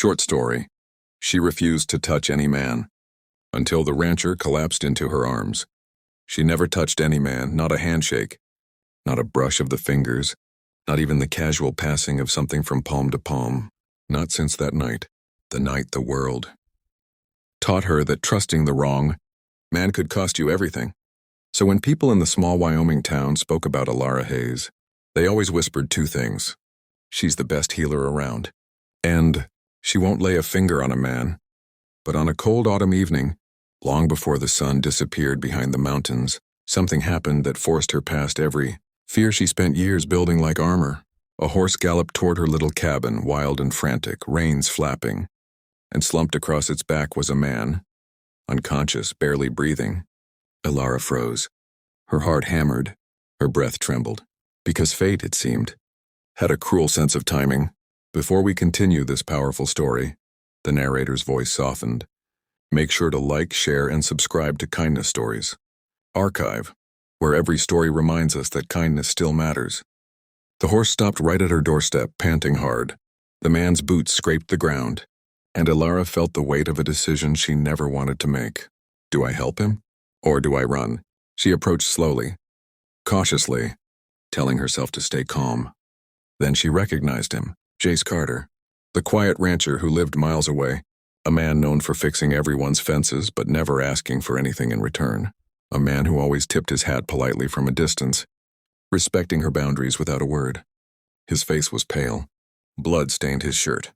Short story. She refused to touch any man until the rancher collapsed into her arms. She never touched any man, not a handshake, not a brush of the fingers, not even the casual passing of something from palm to palm. Not since that night, the night the world taught her that trusting the wrong man could cost you everything. So when people in the small Wyoming town spoke about Alara Hayes, they always whispered two things. She's the best healer around. And she won't lay a finger on a man. But on a cold autumn evening, long before the sun disappeared behind the mountains, something happened that forced her past every fear she spent years building like armor. A horse galloped toward her little cabin, wild and frantic, reins flapping, and slumped across its back was a man, unconscious, barely breathing. Alara froze. Her heart hammered, her breath trembled, because fate, it seemed, had a cruel sense of timing. Before we continue this powerful story, the narrator's voice softened. Make sure to like, share, and subscribe to Kindness Stories Archive, where every story reminds us that kindness still matters. The horse stopped right at her doorstep, panting hard. The man's boots scraped the ground, and Alara felt the weight of a decision she never wanted to make. Do I help him? Or do I run? She approached slowly, cautiously, telling herself to stay calm. Then she recognized him, Jace Carter, the quiet rancher who lived miles away, a man known for fixing everyone's fences but never asking for anything in return, a man who always tipped his hat politely from a distance, respecting her boundaries without a word. His face was pale, blood stained his shirt,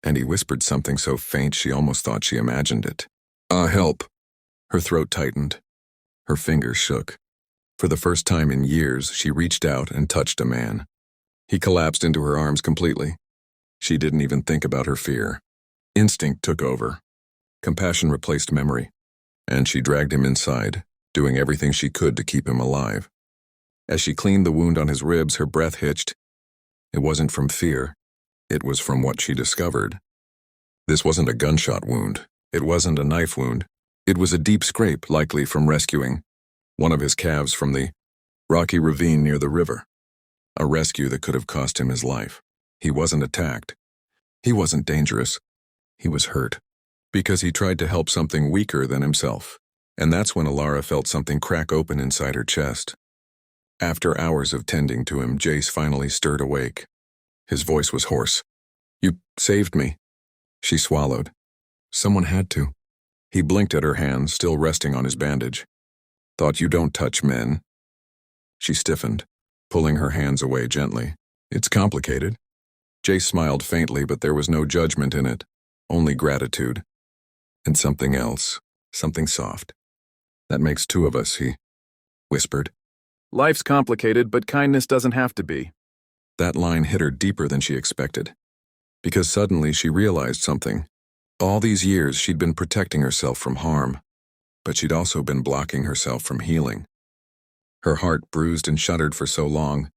and he whispered something so faint she almost thought she imagined it. Help. Her throat tightened. Her fingers shook. For the first time in years, she reached out and touched a man. He collapsed into her arms completely. She didn't even think about her fear. Instinct took over. Compassion replaced memory, and she dragged him inside, doing everything she could to keep him alive. As she cleaned the wound on his ribs, her breath hitched. It wasn't from fear. It was from what she discovered. This wasn't a gunshot wound. It wasn't a knife wound. It was a deep scrape, likely from rescuing one of his calves from the rocky ravine near the river. A rescue that could have cost him his life. He wasn't attacked. He wasn't dangerous. He was hurt. Because he tried to help something weaker than himself. And that's when Alara felt something crack open inside her chest. After hours of tending to him, Jace finally stirred awake. His voice was hoarse. You saved me. She swallowed. Someone had to. He blinked at her hands, still resting on his bandage. Thought you don't touch men. She stiffened, pulling her hands away gently. It's complicated. Jace smiled faintly, but there was no judgment in it, only gratitude. And something else, something soft. That makes two of us, he whispered. Life's complicated, but kindness doesn't have to be. That line hit her deeper than she expected. Because suddenly she realized something. All these years she'd been protecting herself from harm, but she'd also been blocking herself from healing. Her heart, bruised and shuddered for so long,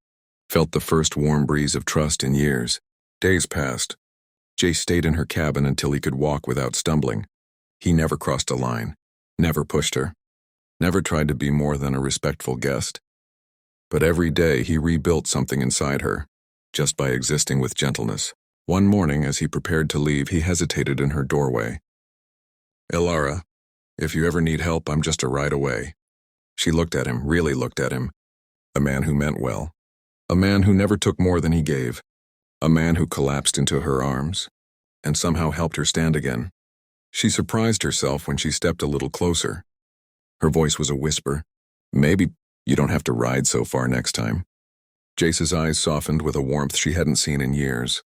felt the first warm breeze of trust in years. Days passed. Jace stayed in her cabin until he could walk without stumbling. He never crossed a line, never pushed her, never tried to be more than a respectful guest. But every day he rebuilt something inside her, just by existing with gentleness. One morning, as he prepared to leave, he hesitated in her doorway. Alara, if you ever need help, I'm just a ride away. She looked at him, really looked at him. A man who meant well. A man who never took more than he gave. A man who collapsed into her arms and somehow helped her stand again. She surprised herself when she stepped a little closer. Her voice was a whisper. Maybe you don't have to ride so far next time. Jace's eyes softened with a warmth she hadn't seen in years.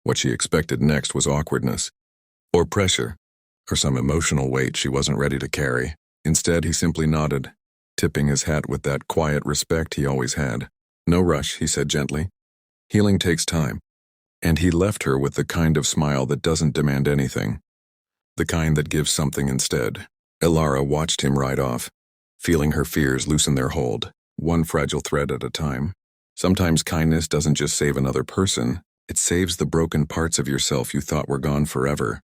What she expected next was awkwardness, or pressure, or some emotional weight she wasn't ready to carry. Instead, he simply nodded, tipping his hat with that quiet respect he always had. No rush, he said gently. Healing takes time. And he left her with the kind of smile that doesn't demand anything. The kind that gives something instead. Alara watched him ride off, feeling her fears loosen their hold, one fragile thread at a time. Sometimes kindness doesn't just save another person, it saves the broken parts of yourself you thought were gone forever.